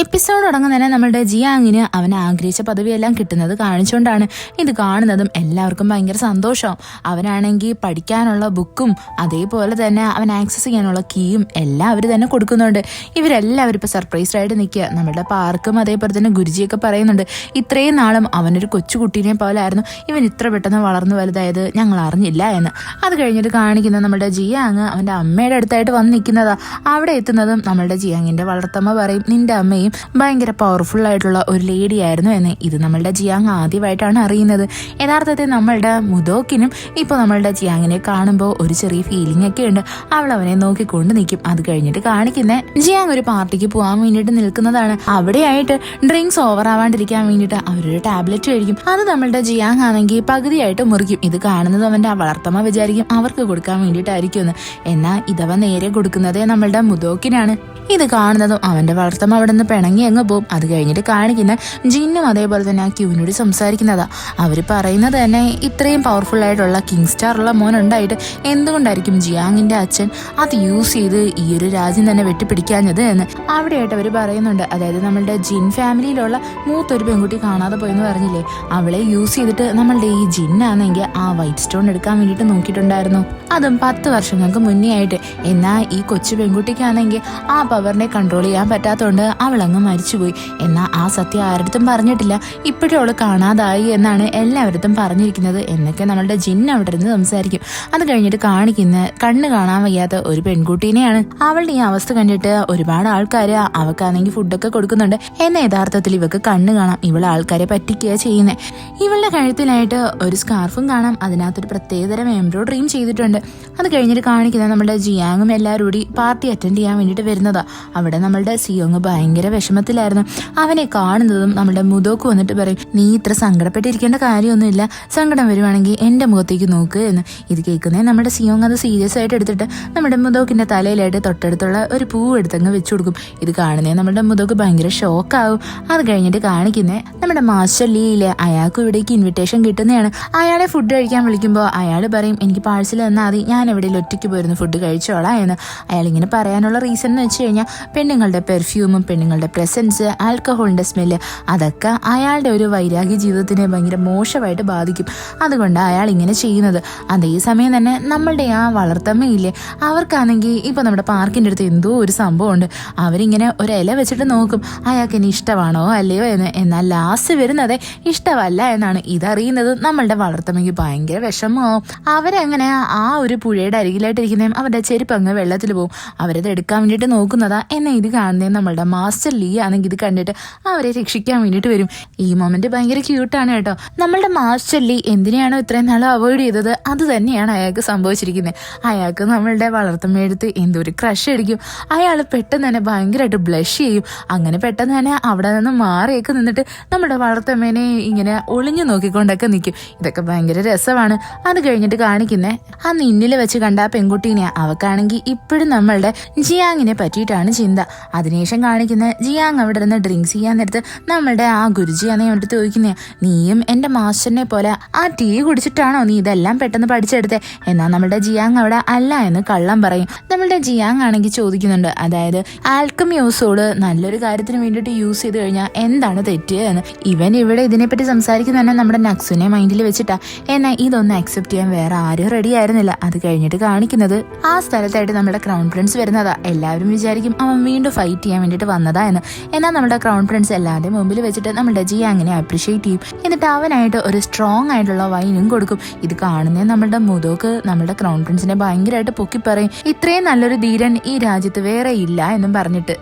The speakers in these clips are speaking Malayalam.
എപ്പിസോഡ് തുടങ്ങുന്ന തന്നെ നമ്മളുടെ ജിയാങ്ങിന് അവൻ ആഗ്രഹിച്ച പദവിയെല്ലാം കിട്ടുന്നത് കാണിച്ചുകൊണ്ടാണ്. ഇത് കാണുന്നതും എല്ലാവർക്കും ഭയങ്കര സന്തോഷവും. അവനാണെങ്കിൽ പഠിക്കാനുള്ള ബുക്കും അതേപോലെ തന്നെ അവൻ ആക്സസ് ചെയ്യാനുള്ള കീയും എല്ലാം അവർ തന്നെ കൊടുക്കുന്നുണ്ട്. ഇവരെല്ലാവരും ഇപ്പൊ സർപ്രൈസ്ഡ് ആയിട്ട് നിൽക്കുക. നമ്മുടെ പാർക്കും അതേപോലെ തന്നെ ഗുരുജിയൊക്കെ പറയുന്നുണ്ട്, ഇത്രയും നാളും അവനൊരു കൊച്ചുകുട്ടീനെ പോലായിരുന്നു, ഇവൻ ഇത്ര പെട്ടെന്ന് വളർന്നു വലുതായത് ഞങ്ങൾ അറിഞ്ഞില്ല എന്ന്. അത് കഴിഞ്ഞിട്ട് കാണിക്കുന്ന നമ്മുടെ ജിയാങ് അവന്റെ അമ്മയുടെ അടുത്തായിട്ട് വന്ന് നിൽക്കുന്നതാ. അവിടെ എത്തുന്നതും നമ്മളുടെ ജിയാങ്ങിന്റെ വളർത്തമ്മ പറയും, നിന്റെ അമ്മയും ഭയങ്കര പവർഫുൾ ആയിട്ടുള്ള ഒരു ലേഡി ആയിരുന്നു എന്ന്. ഇത് നമ്മളുടെ ജിയാങ് ആദ്യമായിട്ടാണ് അറിയുന്നത്. യഥാർത്ഥത്തിൽ നമ്മളുടെ മുദോക്കിനും ഇപ്പോൾ നമ്മളുടെ ജിയാങ്ങിനെ കാണുമ്പോൾ ഒരു ചെറിയ ഫീലിംഗ് ഒക്കെ ഉണ്ട്. അവൾ അവനെ നോക്കിക്കൊണ്ട് നിൽക്കും. അത് കഴിഞ്ഞിട്ട് കാണിക്കുന്ന ജിയാങ് ഒരു പാർട്ടിക്ക് പോകാൻ വേണ്ടിയിട്ട് നിൽക്കുന്നതാണ്. അവിടെയായിട്ട് ഡ്രിങ്ക്സ് ഓവർ ആവാണ്ടിരിക്കാൻ വേണ്ടിയിട്ട് അവരൊരു ടാബ്ലറ്റ് കഴിക്കും. അത് നമ്മളുടെ ജിയാങ് ആണെങ്കിൽ പകുതിയായിട്ട് മുറിക്കും. ഇത് കാണുന്നത് അവന്റെ വളർത്തമ്മ വിചാരിക്കും അവർക്ക് കൊടുക്കാൻ വേണ്ടിയിട്ടായിരിക്കുമെന്ന്. എന്നാൽ ഇതവ നേരെ കൊടുക്കുന്നത് നമ്മളുടെ മുദോക്കിനാണ്. ഇത് കാണുന്നതും അവന്റെ വളർത്തമ്മ അവിടെ നിന്ന് പിണങ്ങി അങ്ങ് പോവും. അത് കഴിഞ്ഞിട്ട് കാണിക്കുന്ന ജിന്നും അതേപോലെ തന്നെ ആ ക്യൂവിനോട് സംസാരിക്കുന്നതാ. അവര് പറയുന്നത് തന്നെ ഇത്രയും പവർഫുൾ ആയിട്ടുള്ള കിങ് സ്റ്റാർ ഉള്ള മോൻ ഉണ്ടായിട്ട് എന്തുകൊണ്ടായിരിക്കും ജിയാങ്ങിന്റെ അച്ഛൻ അത് യൂസ് ചെയ്ത് ഈ ഒരു രാജ്യം തന്നെ വെട്ടിപ്പിടിക്കാഞ്ഞത് എന്ന്. അവിടെയായിട്ട് അവർ പറയുന്നുണ്ട്, അതായത് നമ്മളുടെ ജിൻ ഫാമിലിയിലുള്ള മൂത്തൊരു പെൺകുട്ടി കാണാതെ പോയെന്ന് പറഞ്ഞില്ലേ, അവളെ യൂസ് ചെയ്തിട്ട് നമ്മളുടെ ഈ ജിന്നാണെങ്കിൽ ആ വൈറ്റ് സ്റ്റോൺ എടുക്കാൻ വേണ്ടിയിട്ട് നോക്കിയിട്ടുണ്ടായിരുന്നു. അതും 10 വർഷങ്ങൾക്ക് മുന്നേ ആയിട്ട്. എന്നാൽ ഈ കൊച്ചു പെൺകുട്ടിക്കാണെങ്കിൽ ആ പവറിനെ കൺട്രോൾ ചെയ്യാൻ പറ്റാത്തതുകൊണ്ട് അവളങ്ങ് മരിച്ചുപോയി. എന്നാൽ ആ സത്യം ആരുടെ പറഞ്ഞിട്ടില്ല. ഇപ്പോഴും അവള് കാണാതായി എന്നാണ് എല്ലാവരും പറഞ്ഞിരിക്കുന്നത് എന്നൊക്കെ നമ്മളുടെ ജിൻ അവിടെ നിന്ന് സംസാരിക്കും. അത് കഴിഞ്ഞിട്ട് കാണിക്കുന്ന കണ്ണ് കാണാൻ വയ്യാത്ത ഒരു പെൺകുട്ടീനെയാണ്. അവളുടെ ഈ അവസ്ഥ കണ്ടിട്ട് ഒരുപാട് ആൾക്കാര് അവക്കാണെങ്കിൽ ഫുഡൊക്കെ കൊടുക്കുന്നുണ്ട്. എന്നാൽ യഥാർത്ഥത്തിൽ ഇവക്ക് കണ്ണ് കാണാം. ഇവളെ ആൾക്കാരെ പറ്റിക്കുക ചെയ്യുന്നത്. ഇവളുടെ കഴുത്തിലായിട്ട് ഒരു സ്കാർഫും കാണാം. അതിനകത്തൊരു പ്രത്യേകതരം എംബ്രോയിഡറിയും ചെയ്തിട്ടുണ്ട്. അത് കഴിഞ്ഞിട്ട് കാണിക്കുന്ന നമ്മുടെ ജിയാങ്ങും എല്ലാവരും കൂടി പാർട്ടി അറ്റൻഡ് ചെയ്യാൻ വേണ്ടിയിട്ട് വരുന്നതാ. അവിടെ നമ്മളുടെ സിയോങ് ഭയങ്കര വിഷമത്തിലായിരുന്നു. അവനെ കാണുന്നതും നമ്മുടെ മുദോക്ക് വന്നിട്ട് പറയും, നീ ഇത്ര സങ്കടപ്പെട്ടിരിക്കേണ്ട കാര്യമൊന്നുമില്ല, സങ്കടം വരുവാണെങ്കിൽ എന്റെ മുഖത്തേക്ക് നോക്ക് എന്ന്. ഇത് കേൾക്കുന്നേ നമ്മുടെ സിയോങ് അത് സീരിയസ് ആയിട്ട് എടുത്തിട്ട് നമ്മുടെ മുദോക്കിന്റെ തലയിലായിട്ട് തൊട്ടടുത്തുള്ള ഒരു പൂവ് എടുത്തങ്ങ് വെച്ചു കൊടുക്കും. ഇത് കാണുന്നേ നമ്മുടെ മുദോക്ക് ഭയങ്കര ഷോക്കാവും. അത് കഴിഞ്ഞിട്ട് കാണിക്കുന്നേ നമ്മുടെ മാസ്റ്റർ ലീയിലെ അയാൾക്ക് ഇവിടേക്ക് ഇൻവിറ്റേഷൻ കിട്ടുന്നതാണ്. അയാളെ ഫുഡ് കഴിക്കാൻ വിളിക്കുമ്പോൾ അയാൾ പറയും, എനിക്ക് പാഴ്സൽ തന്നാൽ മതി, ഞാൻ എവിടെയും ഒറ്റയ്ക്ക് പോയിരുന്നു ഫുഡ് കഴിച്ചോളാം എന്ന്. അയാൾ ഇങ്ങനെ പറയാനുള്ള റീസൺ എന്ന് വെച്ച് കഴിഞ്ഞാൽ പെണ്ണുങ്ങളുടെ പെർഫ്യൂമും പെണ്ണുങ്ങളുടെ പ്രസൻസ് ആൽക്കഹോളിന്റെ സ്മെല്ല് അതൊക്കെ അയാളുടെ ഒരു വൈരാഗ്യ ജീവിതത്തിനെ ഭയങ്കര മോശമായിട്ട് ബാധിക്കും. അതുകൊണ്ട് അയാൾ ഇങ്ങനെ ചെയ്യുന്നത്. അതേസമയം തന്നെ നമ്മളുടെ ആ വളർത്തമ്മയില്ലേ, അവർക്കാണെങ്കിൽ ഇപ്പൊ നമ്മുടെ പാർക്കിന്റെ അടുത്ത് എന്തോ ഒരു സംഭവമുണ്ട്. അവരിങ്ങനെ ഒരു ഇല വെച്ചിട്ട് നോക്കും അയാൾക്ക് ഇനി ഇഷ്ടമാണോ അല്ലയോ എന്ന്. എന്നാൽ ലാസ്റ്റ് വരുന്നത് ഇഷ്ടമല്ല എന്നാണ്. ഇതറിയുന്നത് നമ്മളുടെ വളർത്തമ്മയ്ക്ക് ഭയങ്കര വിഷമമാവും. അവരങ്ങനെ ആ ഒരു പുഴയുടെ അരികിലായിട്ടിരിക്കുന്നതും അവരുടെ ചെരുപ്പ് അങ്ങ് വെള്ളത്തിൽ പോകും. അവരത് എടുക്കാൻ വേണ്ടിയിട്ട് നോക്കുന്നതാ. എന്നാൽ ഇത് കാണുന്നത് നമ്മളുടെ മാസ്റ്റർ ലീ ആണെങ്കിൽ ഇത് കണ്ടിട്ട് അവരെ രക്ഷിക്കാൻ വേണ്ടിയിട്ട് വരും. ഈ മൊമെന്റ് ഭയങ്കര ക്യൂട്ടാണ് കേട്ടോ. നമ്മളുടെ മാസ്റ്റർ ലീ എന്തിനാണോ ഇത്രയും നാൾ അവോയ്ഡ് ചെയ്തത് അത് തന്നെയാണ് അയാൾക്ക് സംഭവിച്ചിരിക്കുന്നത്. അയാൾക്ക് നമ്മളുടെ വളർത്തമ്മയെടുത്ത് എന്തോ ഒരു ക്രഷ് അടിക്കും. അയാൾ പെട്ടെന്ന് തന്നെ ഭയങ്കരമായിട്ട് ബ്ലഷ് ചെയ്യും. അങ്ങനെ പെട്ടെന്ന് തന്നെ അവിടെ നിന്ന് മാറിയൊക്കെ നിന്നിട്ട് നമ്മുടെ വളർത്തമ്മേനെ ഇങ്ങനെ ഒളിഞ്ഞു നോക്കിക്കൊണ്ടൊക്കെ നിൽക്കും. ഇതൊക്കെ ഭയങ്കര രസമാണ്. അത് കഴിഞ്ഞിട്ട് കാണിക്കുന്നേ ആ നിന്നിൽ വെച്ച് കണ്ട ആ പെൺകുട്ടീനെ അവക്കാണെങ്കിൽ ഇപ്പോഴും നമ്മളുടെ ജിയാങ്ങിനെ പറ്റിയിട്ടാണ് ചിന്ത. അതിനുശേഷം കാണിക്കുന്ന ജിയാങ് അവിടെ നിന്ന് ഡ്രിങ്ക്സ് ചെയ്യാൻ നേരത്ത് നമ്മളുടെ ആ ഗുരുജിയാണെ വേണ്ടിട്ട് ചോദിക്കുന്നേ, നീയും എന്റെ മാസ്റ്ററിനെ പോലെ ആ ടീ കുടിച്ചിട്ടാണോ നീ ഇതെല്ലാം പെട്ടെന്ന് പഠിച്ചെടുത്തേ? എന്നാൽ നമ്മളുടെ ജിയാങ് അവിടെ അല്ല എന്ന് കള്ളം പറയും. നമ്മളുടെ ജിയാങ് ആണെങ്കിൽ ചോദിക്കുന്നുണ്ട്, അതായത് ആൽക്കമിയോസോട് നല്ലൊരു കാര്യത്തിന് വേണ്ടിയിട്ട് യൂസ് ചെയ്ത് കഴിഞ്ഞാൽ എന്താണ് തെറ്റ് എന്ന്. ഇവൻ ഇവിടെ ഇതിനെപ്പറ്റി സംസാരിക്കുന്ന തന്നെ നമ്മുടെ നക്സുനെ മൈൻഡിൽ വെച്ചിട്ടാ. എന്നാൽ ഇതൊന്നും അക്സെപ്റ്റ് ചെയ്യാൻ വേറെ ആരും റെഡി ആയിരുന്നില്ല. അത് കഴിഞ്ഞിട്ട് കാണിക്കുന്നത് ആ സ്ഥലത്തായിട്ട് നമ്മുടെ ക്രൗൺ പ്രിൻസ് വരുന്നതാ. എല്ലാവരും വിചാരിക്കും അവൻ വീണ്ടും ഫൈറ്റ് ചെയ്യാൻ വേണ്ടിയിട്ട് വന്നതാ എന്ന്. എന്നാൽ നമ്മുടെ ക്രൗൺ പ്രിൻസ് എല്ലാവരുടെയും മുമ്പിൽ വെച്ചിട്ട് നമ്മുടെ ജിയാങ്ങിനെ അപ്രീഷിയേറ്റ് ചെയ്യും. എന്നിട്ട് അവനായിട്ട് ഒരു സ്ട്രോങ് ആയിട്ടുള്ള വൈനും കൊടുക്കും. ഇത് കാണുന്നേ നമ്മുടെ മുദോക്ക് നമ്മുടെ ക്രൗൺ പ്രിൻസിനെ ഭയങ്കരമായിട്ട് പൊക്കി പറയും, ഇത്രയും നല്ലൊരു ധീരൻ ഈ രാജ്യത്ത് വേറെ ഇല്ല എന്നും പറഞ്ഞിട്ട്.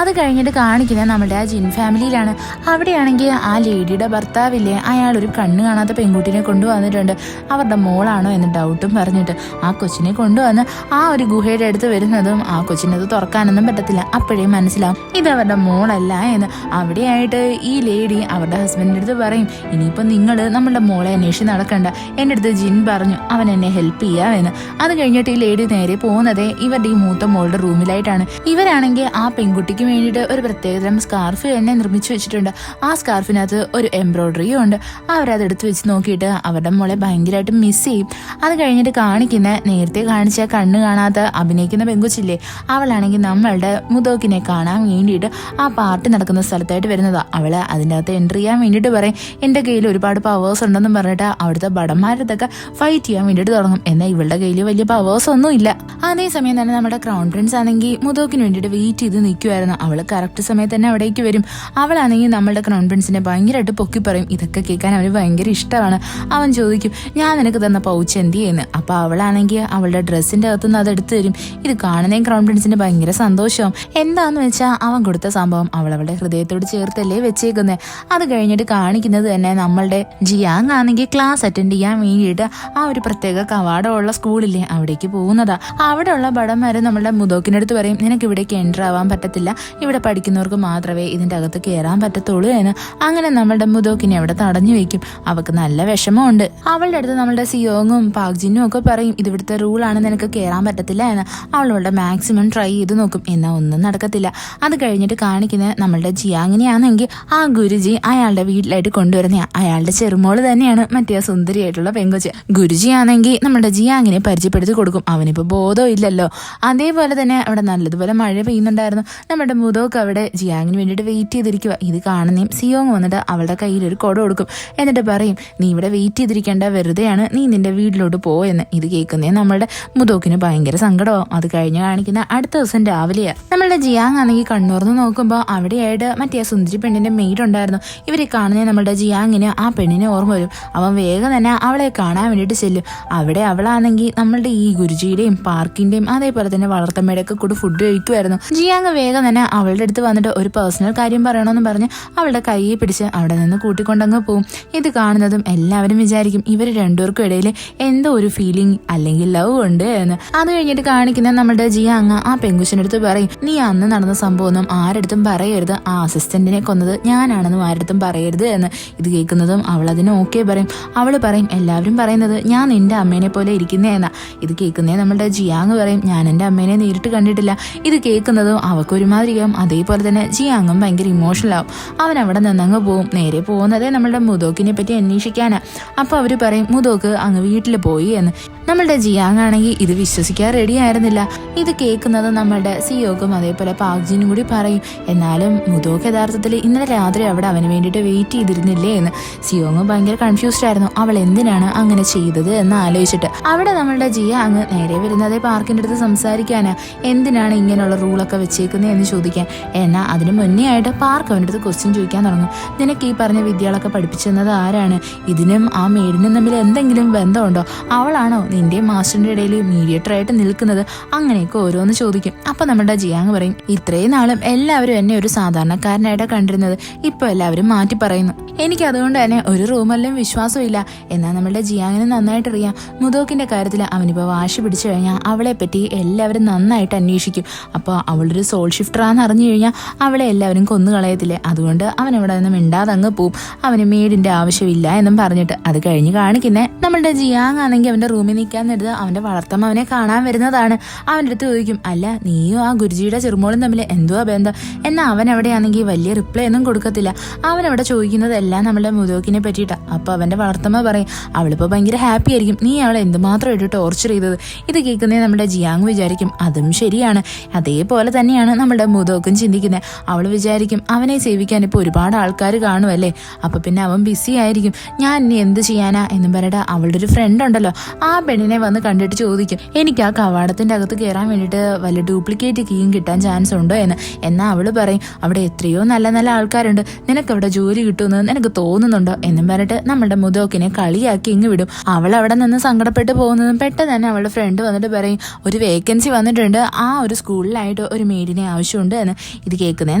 അത് കഴിഞ്ഞിട്ട് കാണിക്കുന്നത് നമ്മുടെ ആ ജിൻ ഫാമിലിയിലാണ്. അവിടെയാണെങ്കിൽ ആ ലേഡിയുടെ ഭർത്താവില്ലേ, അയാൾ ഒരു കണ്ണ് കാണാത്ത പെൺകുട്ടിനെ കൊണ്ടുവന്നിട്ടുണ്ട്. അവരുടെ മോളാണോ എന്ന് ഡൗട്ടും പറഞ്ഞിട്ട് ആ കൊച്ചിനെ കൊണ്ടുവന്ന് ആ ഒരു ഗുഹയുടെ അടുത്ത് വരുന്നതും ആ കൊച്ചിനത് തുറക്കാനൊന്നും പറ്റത്തില്ല. അപ്പോഴേ മനസ്സിലാവും ഇത് അവരുടെ മോളല്ല എന്ന്. അവിടെയായിട്ട് ഈ ലേഡി അവരുടെ ഹസ്ബൻഡിൻ്റെ അടുത്ത് പറയും, ഇനിയിപ്പോൾ നിങ്ങൾ നമ്മളുടെ മോളെ അന്വേഷിച്ച് നടക്കണ്ട, എൻ്റെ അടുത്ത് ജിൻ പറഞ്ഞു അവൻ എന്നെ ഹെൽപ്പ് ചെയ്യാമെന്ന്. അത് കഴിഞ്ഞിട്ട് ഈ ലേഡി നേരെ പോകുന്നത് ഇവരുടെ ഈ മൂത്ത മോളുടെ റൂമിലായിട്ടാണ്. ഇവരാണെങ്കിൽ ആ പെൺകുട്ടിക്ക് വേണ്ടിയിട്ട് ഒരു പ്രത്യേകതരം സ്കാർഫ് തന്നെ നിർമ്മിച്ചു വെച്ചിട്ടുണ്ട്. ആ സ്കാർഫിനകത്ത് ഒരു എംബ്രോയിഡറിയും ഉണ്ട്. അവരത് എടുത്ത് വെച്ച് നോക്കിയിട്ട് അവരുടെ മോളെ ഭയങ്കരമായിട്ട് മിസ് ചെയ്യും. അത് കഴിഞ്ഞിട്ട് കാണിക്കുന്ന നേരത്തെ കാണിച്ച കണ്ണ് കാണാത്ത അഭിനയിക്കുന്ന പെങ്കുച്ചില്ലേ, അവളാണെങ്കിൽ നമ്മളുടെ മുദോക്കിനെ കാണാൻ വേണ്ടിയിട്ട് ആ പാർട്ടി നടക്കുന്ന സ്ഥലത്തായിട്ട് വരുന്നതാ. അവള് അതിൻ്റെ അകത്ത് എൻട്രി ചെയ്യാൻ വേണ്ടിയിട്ട് പറയും എൻ്റെ കയ്യിൽ ഒരുപാട് പവേഴ്സ് ഉണ്ടെന്നും പറഞ്ഞിട്ട് അവിടുത്തെ ഭടന്മാരത്തൊക്കെ ഫൈറ്റ് ചെയ്യാൻ വേണ്ടിയിട്ട് തുടങ്ങും. എന്നാൽ ഇവളുടെ കയ്യിൽ വലിയ പവേഴ്സ് ഒന്നും ഇല്ല. അതേസമയം തന്നെ നമ്മുടെ ക്രൗൺ പ്രിൻസ് ആണെങ്കിൽ മുതോക്കിന് വേണ്ടിയിട്ട് വെയിറ്റ് ചെയ്ത് നിൽക്കുമായിരുന്നു. അവള് കറക്റ്റ് സമയത്ത് തന്നെ അവിടേക്ക് വരും. അവളാണെങ്കിൽ നമ്മളുടെ ക്രൗൺ പ്രിൻസിനെ ഭയങ്കരമായിട്ട് പൊക്കി പറയും. ഇതൊക്കെ കേൾക്കാൻ അവന് ഭയങ്കര ഇഷ്ടമാണ്. അവൻ ചോദിക്കും ഞാൻ നിനക്ക് തന്ന പൗച്ച് എന്ത് ചെയ്യുന്നു. അപ്പൊ അവളാണെങ്കിൽ അവളുടെ ഡ്രസ്സിന്റെ അകത്തുനിന്ന് അത് എടുത്തു തരും. ഇത് കാണുന്നേ ക്രൗൺ പ്രിൻസിന് ഭയങ്കര സന്തോഷവും. എന്താന്ന് വെച്ചാൽ അവൻ കൊടുത്ത സംഭവം അവളുടെ ഹൃദയത്തോട് ചേർത്തല്ലേ വെച്ചേക്കുന്നത്. അത് കഴിഞ്ഞിട്ട് കാണിക്കുന്നത് തന്നെ നമ്മളുടെ ജിയാങ് ആണെങ്കിൽ ക്ലാസ് അറ്റൻഡ് ചെയ്യാൻ വേണ്ടിയിട്ട് ആ ഒരു പ്രത്യേക കവാടമുള്ള സ്കൂളില്ലേ അവിടേക്ക് പോകുന്നതാ. അവിടെയുള്ള ഭടന്മാര് നമ്മളുടെ മുതോക്കിനടുത്ത് പറയും നിനക്ക് ഇവിടേക്ക് എൻ്റർ ആവാൻ പറ്റത്തില്ല, ഇവിടെ പഠിക്കുന്നവർക്ക് മാത്രമേ ഇതിന്റെ അകത്ത് കയറാൻ പറ്റത്തുള്ളൂ എന്ന്. അങ്ങനെ നമ്മളുടെ മുതോക്കിനെ അവിടെ തടഞ്ഞു വെക്കും. അവൾക്ക് നല്ല വിഷമമുണ്ട്. അവളുടെ അടുത്ത് നമ്മളുടെ സിയോങ്ങും പാക്ജിനും ഒക്കെ പറയും ഇത് ഇവിടുത്തെ റൂളാണ്, നിനക്ക് കയറാൻ പറ്റത്തില്ല എന്ന്. അവളുടെ മാക്സിമം ട്രൈ ചെയ്ത് നോക്കും. എന്നാൽ ഒന്നും നടക്കത്തില്ല. അത് കഴിഞ്ഞിട്ട് കാണിക്കുന്നത് നമ്മളുടെ ജിയാങ്ങിനെയാണെങ്കിൽ ആ ഗുരുജി അയാളുടെ വീട്ടിലായിട്ട് കൊണ്ടുവരുന്ന അയാളുടെ ചെറുമോള് തന്നെയാണ് മറ്റേ സുന്ദരിയായിട്ടുള്ള പെങ്കൊച്ച്. ഗുരുജി ആണെങ്കിൽ നമ്മുടെ ജിയാങ്ങിനെ പരിചയപ്പെടുത്തി കൊടുക്കും. അവനിപ്പോ ബോധവും ഇല്ലല്ലോ. അതേപോലെ തന്നെ അവിടെ നല്ലതുപോലെ മഴ പെയ്യുന്നുണ്ടായിരുന്നു. നമ്മുടെ മുതോക്ക് അവിടെ ജിയാങ്ങിന് വേണ്ടിയിട്ട് വെയിറ്റ് ചെയ്തിരിക്കുക. ഇത് കാണുന്നേയും സിയോങ് വന്നിട്ട് അവളുടെ കയ്യിൽ ഒരു കൊട കൊടുക്കും. എന്നിട്ട് പറയും നീ ഇവിടെ വെയിറ്റ് ചെയ്തിരിക്കേണ്ട, വെറുതെയാണ്, നീ നിന്റെ വീട്ടിലോട്ട് പോയെന്ന്. ഇത് കേൾക്കുന്നേ നമ്മളുടെ മുതോക്കിന് ഭയങ്കര സങ്കടമാവും. അത് കഴിഞ്ഞ് കാണിക്കുന്ന അടുത്ത ദിവസം രാവിലെയാണ്. നമ്മളുടെ ജിയാങ് ആണെങ്കിൽ കണ്ണൂർന്ന് നോക്കുമ്പോൾ അവിടെയായിട്ട് മറ്റേ സുന്ദരി പെണ്ണിന്റെ മെയ്ഡ് ഉണ്ടായിരുന്നു. ഇവരെ കാണുന്നേ നമ്മളുടെ ജിയാങ്ങിന് ആ പെണ്ണിനെ ഓർമ്മ വരും. അവൻ വേഗം തന്നെ അവളെ കാണാൻ വേണ്ടിയിട്ട് ചെല്ലും. അവിടെ അവളാണെങ്കിൽ നമ്മളുടെ ഈ ഗുരുജിയുടെയും പാർക്കിന്റെയും അതേപോലെ തന്നെ വളർത്തമ്മയുടെ ഒക്കെ കൂടി ഫുഡ് കഴിക്കുമായിരുന്നു. ജിയാങ് വേഗം തന്നെ അവളുടെ അടുത്ത് വന്നിട്ട് ഒരു പേഴ്സണൽ കാര്യം പറയണമെന്ന് പറഞ്ഞ് അവളുടെ കൈയെ പിടിച്ച് അവിടെ നിന്ന് കൂട്ടിക്കൊണ്ടങ്ങ് പോവും. ഇത് കാണുന്നതും എല്ലാവരും വിചാരിക്കും ഇവർ രണ്ടുപേർക്കും ഇടയിൽ എന്തോ ഒരു ഫീലിംഗ് അല്ലെങ്കിൽ ലവ് ഉണ്ട് എന്ന്. അത് കഴിഞ്ഞിട്ട് കാണിക്കുന്ന നമ്മുടെ ജിയാങ് ആ പെങ്കുശിന്റെ അടുത്ത് പറയും നീ അന്ന് നടന്ന സംഭവമൊന്നും ആരടുത്തും പറയരുത്, ആ അസിസ്റ്റന്റിനെ കൊന്നത് ഞാനാണെന്നും ആരടുത്തും പറയരുത് എന്ന്. ഇത് കേൾക്കുന്നതും അവൾ അതിന് ഓക്കെ പറയും. അവള് പറയും എല്ലാവരും പറയുന്നത് ഞാൻ നിന്റെ അമ്മേനെ പോലെ ഇരിക്കുന്നേ എന്നാ. ഇത് കേൾക്കുന്നേ നമ്മുടെ ജിയാങ് പറയും ഞാൻ എൻ്റെ അമ്മേനെ നേരിട്ട് കണ്ടിട്ടില്ല. ഇത് കേൾക്കുന്നതും അവക്കൊരുമാതിരിയാവും. അതേപോലെ തന്നെ ജിയാങ്ങും ഭയങ്കര ഇമോഷണൽ ആവും. അവൻ അവിടെ നിന്നങ്ങ് പോവും. നേരെ പോകുന്നതേ നമ്മളുടെ മുതോക്കിനെ പറ്റി അന്വേഷിക്കാനാ. അപ്പൊ അവര് പറയും മുതോക്ക് അങ്ങ് വീട്ടിൽ പോയി എന്ന്. നമ്മളുടെ ജിയാങ് ആണെങ്കിൽ ഇത് വിശ്വസിക്കാൻ റെഡി ആയിരുന്നില്ല. ഇത് കേൾക്കുന്നത് നമ്മളുടെ സിയോക്കും അതേപോലെ പാക്ജിനും കൂടി പറയും എന്നാലും മുതോക്ക് യഥാർത്ഥത്തിൽ ഇന്നലെ രാത്രി അവിടെ അവന് വേണ്ടിയിട്ട് വെയിറ്റ് ചെയ്തിരുന്നില്ലേ എന്ന്. സിയോങ് ഭയങ്കര കൺഫ്യൂസ്ഡ് ആയിരുന്നു അവൾ എന്തിനാണ് അങ്ങനെ ചെയ്തത് എന്ന് ആലോചിച്ചിട്ട്. അവിടെ നമ്മളുടെ ജിയാങ് നേരെ വരുന്നതേ പാർക്കിന്റെ അടുത്ത് സംസാരിക്കാനാ. എന്തിനാണ് ഇങ്ങനെയുള്ള റൂളൊക്കെ വെച്ചേക്കുന്നത് എന്ന് ചോദിക്കാൻ. എന്നാൽ അതിന് മുന്നേ ആയിട്ട് പാർക്ക് അവൻ്റെ അടുത്ത് ക്വസ്റ്റ്യൻ ചോദിക്കാൻ തുടങ്ങും. നിനക്ക് ഈ പറഞ്ഞ വിദ്യകളൊക്കെ പഠിപ്പിച്ചെന്നത് ആരാണ്? ഇതിനും ആ മേഡിനും തമ്മിൽ എന്തെങ്കിലും ബന്ധമുണ്ടോ? അവളാണോ നിന്റെ മാസ്റ്ററിന്റെ ഇടയിൽ മീഡിയേറ്റർ ആയിട്ട് നിൽക്കുന്നത്? അങ്ങനെയൊക്കെ ഓരോന്ന് ചോദിക്കും. അപ്പൊ നമ്മുടെ ജിയാങ് പറയും ഇത്രയും നാളും എല്ലാവരും എന്നെ ഒരു സാധാരണക്കാരനായിട്ടാണ് കണ്ടിരുന്നത്, ഇപ്പൊ എല്ലാവരും മാറ്റി പറയുന്നു. എനിക്ക് അതുകൊണ്ട് തന്നെ ഒരു റൂമെല്ലാം വിശ്വാസമില്ല. എന്നാൽ നമ്മളുടെ ജിയാങ്ങിന് നന്നായിട്ട് അറിയാം മുതോക്കിന്റെ കാര്യത്തിൽ അവനിപ്പോ വാശി പിടിച്ചു കഴിഞ്ഞാൽ അവളെ പറ്റി എല്ലാവരും നന്നായിട്ട് അന്വേഷിക്കും. അപ്പോൾ അവളൊരു സോൾ ഷിഫ്റ്ററാന്ന് അറിഞ്ഞു കഴിഞ്ഞാൽ അവളെ എല്ലാവരും കൊന്നു കളയത്തില്ലേ. അതുകൊണ്ട് അവൻ അവിടെ നിന്ന് മിണ്ടാതെ അങ്ങ് പോവും. അവന് മേഡിന്റെ ആവശ്യമില്ല എന്നും പറഞ്ഞിട്ട്. അത് കഴിഞ്ഞ് കാണിക്കുന്നേ നമ്മളുടെ ജിയാങ് ആണെങ്കിൽ അവന്റെ റൂമിൽ നിൽക്കാൻ നേരത്ത് അവന്റെ വളർത്തമ്മ അവനെ കാണാൻ വരുന്നതാണ്. അവൻ്റെ അടുത്ത് ചോദിക്കും അല്ല നീയും ആ ഗുരുജിയുടെ ചെറുമോളും തമ്മിൽ എന്തുവാ ബന്ധം? എന്നാൽ അവൻ അവിടെയാണെങ്കിൽ വലിയ റിപ്ലൈ ഒന്നും കൊടുക്കത്തില്ല. അവൻ അവിടെ ചോദിക്കുന്നതെല്ലാം നമ്മളുടെ മുതോക്കിനെ പറ്റിയിട്ടാ. അപ്പൊ അവന്റെ വളർത്തമ്മ പറയും അവളിപ്പോ ഭയങ്കര ഹാപ്പി ആയിരിക്കും, നീ അവളെ എന്തുമാത്രമായിട്ട് ടോർച്ചർ ചെയ്തത്. ഇത് കേൾക്കുന്നേ നമ്മുടെ ജിയാങ് വിചാരിക്കും അതും ശരിയാണ്. അതേപോലെ തന്നെയാണ് നമ്മുടെ മുതോക്കും ചിന്തിക്കുന്നത്. അവൾ വിചാരിക്കും അവനെ സേവിക്കാൻ ഇപ്പോൾ ഒരുപാട് ആൾക്കാർ കാണുമല്ലേ, അപ്പൊ പിന്നെ അവൻ ബിസി ആയിരിക്കും, ഞാൻ ഇനി എന്ത് ചെയ്യാനാ എന്നും പറയട്ടെ. അവളുടെ ഒരു ഫ്രണ്ട് ഉണ്ടല്ലോ ആ പെണ്ണിനെ വന്ന് കണ്ടിട്ട് ചോദിക്കും എനിക്ക് ആ കവാടത്തിന്റെ അകത്ത് കയറാൻ വേണ്ടിയിട്ട് വല്ല ഡ്യൂപ്ലിക്കേറ്റ് കീയും കിട്ടാൻ ചാൻസ് ഉണ്ടോ എന്ന്. എന്നാൽ അവള് പറയും അവിടെ എത്രയോ നല്ല നല്ല ആൾക്കാരുണ്ട്, നിനക്ക് അവിടെ ജോലി കിട്ടുമെന്ന് നിനക്ക് തോന്നുന്നുണ്ടോ എന്നും പറഞ്ഞിട്ട് നമ്മുടെ മുതോക്കിനെ കളിയാക്കി ഇങ്ങ് വിടും. അവൾ അവിടെ നിന്ന് സങ്കടപ്പെട്ട് പോകുന്നതും പെട്ടെന്ന് തന്നെ അവളുടെ ഫ്രണ്ട് വന്നിട്ട് പറയും ഒരു വേക്കൻസി വന്നിട്ടുണ്ട്, ആ ഒരു സ്കൂളിലായിട്ട് ഒരു മെയ്ഡിനെ ആവശ്യമുണ്ട് എന്ന്. ഇത് കേൾക്കുന്നേ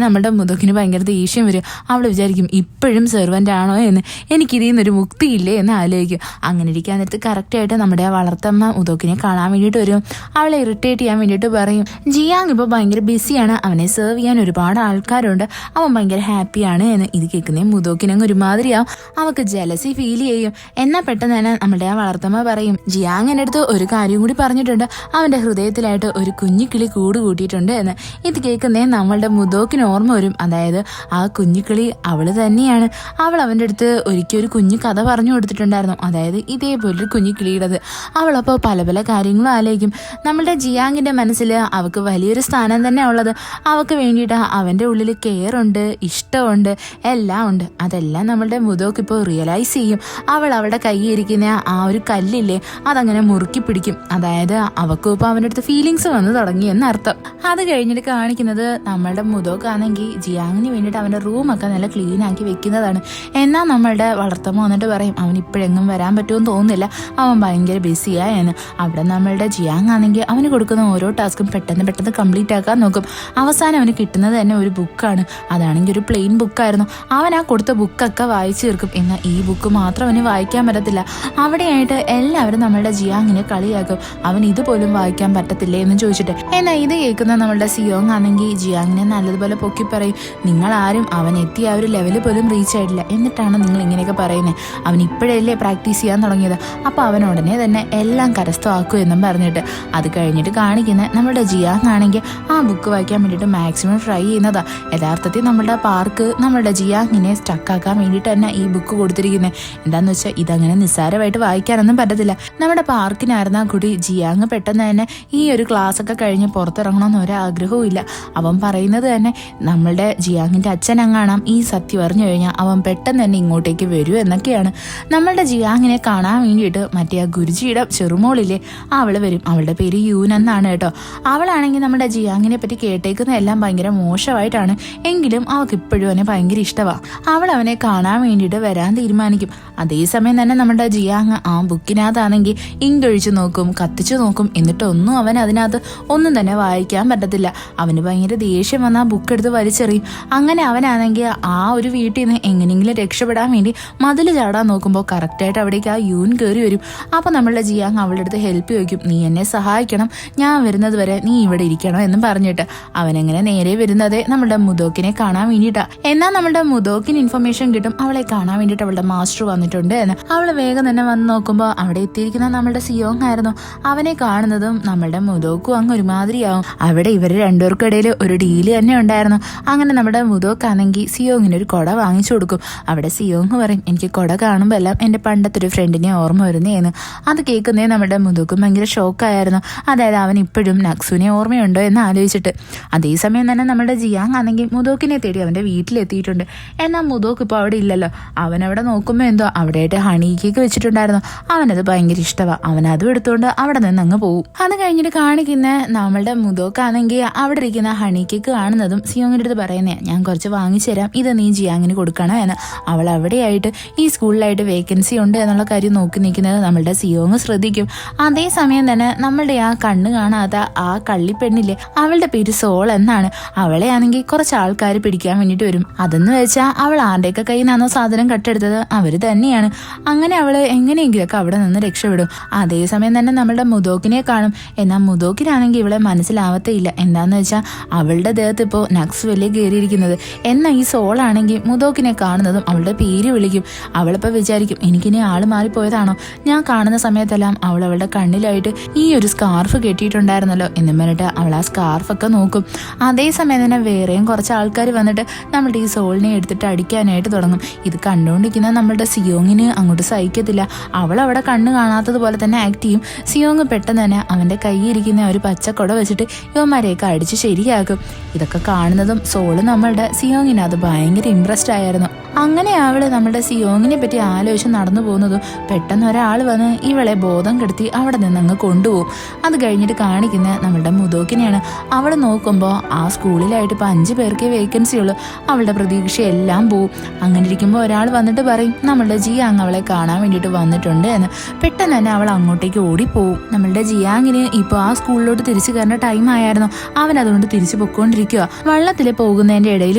നമ്മുടെ മുതോക്കിന് ഭയങ്കര ദേഷ്യം വരും. അവൾ വിചാരിക്കും ഇപ്പോഴും സെർവൻ്റ് ആണോ എന്ന്, എനിക്കിതിൽ നിന്നൊരു മുക്തിയില്ലേ എന്ന് ആലോചിക്കും. അങ്ങനെ ഇരിക്കാൻ നേരത്ത് കറക്റ്റായിട്ട് നമ്മുടെ ആ വളർത്തമ്മ മുതോക്കിനെ കാണാൻ വേണ്ടിയിട്ട് വരും. അവളെ ഇറിറ്റേറ്റ് ചെയ്യാൻ വേണ്ടിയിട്ട് പറയും ജിയാങ് ഇപ്പോൾ ഭയങ്കര ബിസിയാണ്, അവനെ സെർവ് ചെയ്യാൻ ഒരുപാട് ആൾക്കാരുണ്ട്, അവൻ ഭയങ്കര ഹാപ്പിയാണ് എന്ന്. ഇത് കേൾക്കുന്നേ മുതോക്കിനങ്ങ് ഒരുമാതിരിയാവും. അവൾക്ക് ജലസി ഫീൽ ചെയ്യും. എന്നാൽ പെട്ടെന്ന് തന്നെ നമ്മുടെ ആ വളർത്തമ്മ പറയും ജിയാങ് എൻ്റെ അടുത്ത് ഒരു കാര്യം കൂടി പറഞ്ഞിട്ടുണ്ട്, അവൻ്റെ ഹൃദയത്തിലായിട്ട് ഒരു കുഞ്ഞിക്കിളി കൂട് കൂട്ടിയിട്ടുണ്ട് എന്ന്. ഇത് കേൾക്കുന്നേ നമ്മളുടെ മുതോക്കിന് ഓർമ്മ വരും. അതായത് ആ കുഞ്ഞിക്കിളി അവള് തന്നെയാണ്. അവൾ അവൻ്റെ അടുത്ത് ഒരിക്കൽ ഒരു കുഞ്ഞു കഥ പറഞ്ഞു കൊടുത്തിട്ടുണ്ടായിരുന്നു, അതായത് ഇതേപോലൊരു കുഞ്ഞിക്കിളിയുടേത്. അവളപ്പോൾ പല പല കാര്യങ്ങളും ആലോചിക്കും. നമ്മളുടെ ജിയാങ്ങിന്റെ മനസ്സിൽ അവൾക്ക് വലിയൊരു സ്ഥാനം തന്നെ ഉള്ളത്. അവൾക്ക് വേണ്ടിയിട്ട് വേണ്ടിയിട്ട് അവൻ്റെ ഉള്ളിൽ കെയർ ഉണ്ട്, ഇഷ്ടമുണ്ട്, എല്ലാം ഉണ്ട്. അതെല്ലാം നമ്മളുടെ മുതോക്ക് ഇപ്പോൾ റിയലൈസ് ചെയ്യും. അവളുടെ കയ്യിൽ ഇരിക്കുന്ന ആ ഒരു കല്ലില്ലേ അതങ്ങനെ മുറുക്കി പിടിക്കും. അതായത് അവക്കും ഇപ്പോൾ അവൻ്റെ അടുത്ത് ഫീലിങ്സ് വന്ന് തുടങ്ങി എന്നർത്ഥം. അത് കഴിഞ്ഞിട്ട് കാണിക്കുന്നത് നമ്മളുടെ മുതോക്കാണെങ്കിൽ ജിയാങ്ങിന് വേണ്ടിയിട്ട് അവൻ്റെ റൂമൊക്കെ നല്ല ക്ലീൻ ആക്കി വെക്കുന്നതാണ്. എന്നാൽ നമ്മളുടെ വളർത്തമ്മ വന്നിട്ട് പറയും അവൻ ഇപ്പോഴെങ്ങും വരാൻ പറ്റുമെന്ന് തോന്നുന്നില്ല, അവൻ ഭയങ്കര ബിസിയായെന്ന്. അവിടെ നമ്മളുടെ ജിയാങ് ആണെങ്കിൽ അവന് കൊടുക്കുന്ന ഓരോ ടാസ്കും പെട്ടെന്ന് കംപ്ലീറ്റ് ആക്കാൻ നോക്കും. അവസാനം അവന് കിട്ടുന്നത് തന്നെ ഒരു ബുക്കാണ്. അതാണെങ്കിൽ ഒരു പ്ലെയിൻ ബുക്കായിരുന്നു. അവൻ ആ കൊടുത്ത ബുക്കൊക്കെ വായിച്ചു തീർക്കും. എന്നാൽ ഈ ബുക്ക് മാത്രം അവന് വായിക്കാൻ പറ്റത്തില്ല. അവിടെയായിട്ട് എല്ലാവരും നമ്മളുടെ ജിയാങ്ങിനെ കളിയാക്കും. അവൻ ഇതുപോലും വായിക്കാൻ പറ്റത്തില്ലേ എന്ന് ചോദിച്ചിട്ട്. എന്നാൽ ഇത് കേൾക്കുന്ന നമ്മളുടെ സിയോങ് ആണെങ്കിൽ ജിയാങ്ങിനെ നല്ലതുപോലെ പൊക്കി പറയും, നിങ്ങൾ ആരും അവൻ എത്തിയ ആ ഒരു ലെവല് പോലും റീച്ച് ആയിട്ടില്ല, എന്നിട്ടാണ് നിങ്ങൾ ഇങ്ങനെയൊക്കെ പറയുന്നത്. അവൻ ഇപ്പോഴല്ലേ പ്രാക്ടീസ് ചെയ്യാൻ തുടങ്ങിയത്, അപ്പോൾ അവൻ ഉടനെ തന്നെ എല്ലാം കരസ്ഥമാക്കും എന്നും പറഞ്ഞിട്ട്. അത് കഴിഞ്ഞിട്ട് കാണിക്കുന്ന നമ്മുടെ ജിയാങ് ആണെങ്കിൽ ആ ബുക്ക് വായിക്കാൻ വേണ്ടിയിട്ട് മാക്സിമം ട്രൈ ചെയ്യുന്നതാ. യഥാർത്ഥത്തിൽ നമ്മളുടെ പാർക്ക് നമ്മളുടെ ജിയാങ്ങിനെ സ്റ്റക്കാക്കാൻ വേണ്ടിയിട്ട് തന്നെ ഈ ബുക്ക് കൊടുത്തിരിക്കുന്നത്. എന്താന്ന് വെച്ചാൽ ഇതങ്ങനെ നിസ്സാരമായിട്ട് വായിക്കാനൊന്നും പറ്റത്തില്ല. നമ്മുടെ പാർക്കിനായിരുന്ന കൂടി ജിയാങ് പെട്ടെന്ന് തന്നെ ഈ ഒരു ക്ലാസ് ഒക്കെ കഴിഞ്ഞ് പുറത്തിറങ്ങണമെന്ന് ഒരാഗ്രഹവും ഇല്ല. അവൻ പറയുന്നത് തന്നെ നമ്മളുടെ ജിയാങ്ങിന്റെ അച്ഛൻ അങ്ങാണം ഈ സത്യം അറിഞ്ഞു കഴിഞ്ഞാൽ അവൻ പെട്ടെന്ന് തന്നെ ഇങ്ങോട്ടേക്ക് വരൂ എന്നൊക്കെയാണ്. നമ്മളുടെ ജിയാങ്ങിനെ കാണാൻ വേണ്ടിയിട്ട് മറ്റേ ആ ഗുരുജിയുടെ ചെറുമോളില്ലേ അവള് വരും. അവളുടെ പേര് യൂൻ എന്നാണ് കേട്ടോ. അവളാണെങ്കിൽ നമ്മുടെ ജിയാങ്ങിനെ പറ്റി കേട്ടേക്കുന്ന എല്ലാം ഭയങ്കര മോശമായിട്ടാണ്. എങ്കിലും അവൾക്ക് ഇപ്പോഴും അവനെ ഭയങ്കര ഇഷ്ടമാണ്. അവൾ അവനെ കാണാൻ വേണ്ടിയിട്ട് വരാൻ തീരുമാനിക്കും. അതേസമയം തന്നെ നമ്മുടെ ജിയാങ് ആ ബുക്കിനകത്താണെങ്കിൽ ഇങ്കൊഴിച്ച് നോക്കും, കത്തിച്ചു നോക്കും. എന്നിട്ടൊന്നും അവൻ അതിനകത്ത് ഒന്നും തന്നെ വായിക്കാൻ പറ്റത്തില്ല. അവന് ഭയങ്കര ദേഷ്യം വന്ന് ആ ബുക്ക് എടുത്ത് വലിച്ചെറിയും. അങ്ങനെ അവനാണെങ്കിൽ ആ ഒരു വീട്ടിൽ നിന്ന് എങ്ങനെയെങ്കിലും രക്ഷപ്പെടാൻ വേണ്ടി മതിൽ ചാടാൻ നോക്കുമ്പോൾ കറക്റ്റായിട്ട് അവിടേക്ക് ആ യൂൻ കയറി വരും. അപ്പോൾ നമ്മളുടെ ജിയാങ് അവളുടെ അടുത്ത് ഹെൽപ്പ് ചോദിക്കും, നീ എന്നെ സഹായിക്കണം, ഞാൻ വരുന്നത് വരെ നീ ഇവിടെ ഇരിക്കണം എന്നും പറഞ്ഞിട്ട്. അവനെങ്ങനെ നേരെ വരുന്നത് നമ്മളുടെ മുതോക്കിനെ കാണാൻ വേണ്ടിയിട്ടാണ്. എന്നാൽ നമ്മളുടെ മുതോക്കിന് ഇൻഫർമേഷൻ കിട്ടും അവളെ കാണാൻ വേണ്ടിയിട്ട് അവളുടെ മാസ്റ്റർ വന്നിട്ടുണ്ട് എന്ന്. അവൾ വേഗം തന്നെ വന്ന് നോക്കുമ്പോൾ അവിടെ എത്തിയിരിക്കുന്ന നമ്മളുടെ സിയോങ് ആയിരുന്നു. അവനെ കാണുന്നതും നമ്മളുടെ മുതോക്കും അങ്ങ് ഒരുമാതിരിയാവും. അവിടെ ഇവർ രണ്ടുപേർക്കിടയിൽ ഒരു ഡീല് തന്നെ ഉണ്ടായിരുന്നു. അങ്ങനെ നമ്മുടെ മുതോക്കാണെങ്കിൽ സിയോങ്ങിന് ഒരു കൊട വാങ്ങിച്ചു കൊടുക്കും. അവിടെ സിയോങ് പറയും, എനിക്ക് കൊട കാണുമ്പോൾ എല്ലാം എൻ്റെ പണ്ടത്തെ ഒരു ഫ്രണ്ടിനെ ഓർമ്മ വരുന്നേന്ന്. അത് കേൾക്കുന്നേ നമ്മുടെ മുതോക്കും ഭയങ്കര ഷോക്കായിരുന്നു. അതായത് അവൻ ഇപ്പോഴും നക്സുവിനെ ഓർമ്മയുണ്ടോ എന്ന് ആലോചിച്ചിട്ട്. അതേസമയം തന്നെ നമ്മുടെ ജിയാങ് ആണെങ്കിൽ മുതോക്കിനെ തേടി അവൻ്റെ വീട്ടിലെത്തിയിട്ടുണ്ട്. എന്നാൽ മുതോക്ക് ഇപ്പോൾ അവിടെ ഇല്ലല്ലോ. അവനവിടെ നോക്കുമ്പോൾ എന്തോ അവിടെയായിട്ട് ഹണി കേക്ക് വെച്ചിട്ടുണ്ടായിരുന്നു. അവനത് ഭയങ്കര ഇഷ്ടമാണ്. അവനതും എടുത്തുകൊണ്ട് അവിടെ നിന്ന് അങ്ങ് പോകും. അത് കഴിഞ്ഞിട്ട് കാണിക്കുന്ന നമ്മളുടെ മുതോക്കാണെങ്കിൽ അവിടെ ഇരിക്കുന്ന ഹണി കേക്ക് കാണുന്നതും സിയോങ്ങിൻ്റെ അടുത്ത് പറയുന്നേ, ഞാൻ കുറച്ച് വാങ്ങിച്ചു തരാം, ഇത് നീ ജിയാങ്ങിന് കൊടുക്കണം എന്ന്. അവൾ അവിടെയായിട്ട് ഈ സ്കൂളിലായിട്ട് വേക്കൻസി ഉണ്ട് എന്നുള്ള കാര്യം നോക്കി നിൽക്കുന്നത് നമ്മളുടെ സിയോങ് ശ്രദ്ധിക്കും. അതേസമയം തന്നെ നമ്മളുടെ ആ കണ്ണ് കാണാത്ത ആ കള്ളിപ്പെണ്ണില്ലേ അവളുടെ പേര് സോൾ എന്നാണ്. അവളെ ആണെങ്കിൽ കുറച്ച് ആൾക്കാർ പിടിക്കാൻ വേണ്ടിയിട്ട് വരും. അതെന്ന് വെച്ചാൽ അവൾ ആരുടെയൊക്കെ കയ്യിൽ നിന്നാണോ സാധനം കട്ടെടുത്തത് അവർ തന്നെയാണ്. അങ്ങനെ അവള് എങ്ങനെയെങ്കിലൊക്കെ അവിടെ നിന്ന് രക്ഷപ്പെടും. അതേസമയം തന്നെ നമ്മളുടെ മുതോക്കിനെ കാണും. എന്നാൽ മുതോക്കിനാണെങ്കിൽ ഇവളെ മനസ്സിലാവത്തേയില്ല. എന്താന്ന് വെച്ചാൽ അവളുടെ ദേഹത്ത് ഇപ്പോൾ നക്സ് വലിയ കയറിയിരിക്കുന്നത്. എന്നാൽ ഈ സോളാണെങ്കിൽ മുതോക്കിനെ കാണുന്നതും അവളുടെ പേര് വിളിക്കും. അവളിപ്പോൾ വിചാരിക്കും, എനിക്കിനി ആള് മാറിപ്പോയതാണോ, ഞാൻ കാണുന്ന സമയത്തെല്ലാം അവൾ അവളുടെ കണ്ണിലായിട്ട് ഈ ഒരു സ്കാർഫ് കെട്ടിയിട്ടുണ്ടായിരുന്നല്ലോ എന്നും പറഞ്ഞിട്ട് അവൾ ആ സ്കാർഫൊക്കെ നോക്കും. അതേസമയം തന്നെ വേറെയും കുറച്ച് ആൾക്കാർ വന്നിട്ട് നമ്മളുടെ ഈ സോളിനെ എടുത്തിട്ട് അടിക്കാനായിട്ട് തുടങ്ങും. ഇത് കണ്ടുകൊണ്ടിരിക്കുന്ന നമ്മളുടെ സിയോങ്ങിന് അങ്ങോട്ട് സഹിക്കത്തില്ല. അവൾ അവിടെ കണ്ണ് കാണാത്തതുപോലെ തന്നെ ആക്ട് ചെയ്യും. സിയോങ് പെട്ടെന്ന് തന്നെ അവൻ്റെ കയ്യിരിക്കുന്ന ഒരു പച്ചക്കൊട വെച്ചിട്ട് യുവന്മാരെയൊക്കെ അടിച്ച് ശരിയാക്കും. ഇതൊക്കെ കാണുന്നതും സോള് നമ്മളുടെ സിയോങ്ങിന് അത് ഭയങ്കര ഇംപ്രസ്ഡ് ആയിരുന്നു. അങ്ങനെ അവള് നമ്മുടെ സിയോങ്ങിനെ പറ്റി ആലോചിച്ച് നടന്നു പോകുന്നതും പെട്ടെന്ന് ഒരാൾ വന്ന് ഇവളെ ബോധം കെടുത്തി അവിടെ നിന്ന് അങ്ങ് കൊണ്ടുപോകും. അത് കഴിഞ്ഞിട്ട് കാണിക്കുന്ന നമ്മളുടെ മുതോക്കിനെയാണ്. അവൾ നോക്കുമ്പോൾ ആ സ്കൂളിലായിട്ട് ഇപ്പോൾ 5 പേർക്കേ വേക്കൻസി ഉള്ളൂ. അവളുടെ പ്രതീക്ഷയെല്ലാം പോവും. അങ്ങനെ ഇരിക്കുമ്പോൾ ഒരാൾ വന്നിട്ട് പറയും, നമ്മളുടെ ജിയാങ് അവളെ കാണാൻ വേണ്ടിയിട്ട് വന്നിട്ടുണ്ട് എന്ന്. പെട്ടെന്ന് തന്നെ അവൾ അങ്ങോട്ടേക്ക് ഓടിപ്പോവും. നമ്മളുടെ ജിയാങ്ങിന് ഇപ്പോൾ ആ സ്കൂളിലോട്ട് തിരിച്ചു കയറേണ്ട ടൈം ആയിരുന്നു. അവൻ അതുകൊണ്ട് തിരിച്ചു പൊക്കോണ്ടിരിക്കുക. വള്ളത്തിൽ പോകുന്നതിൻ്റെ ഇടയിൽ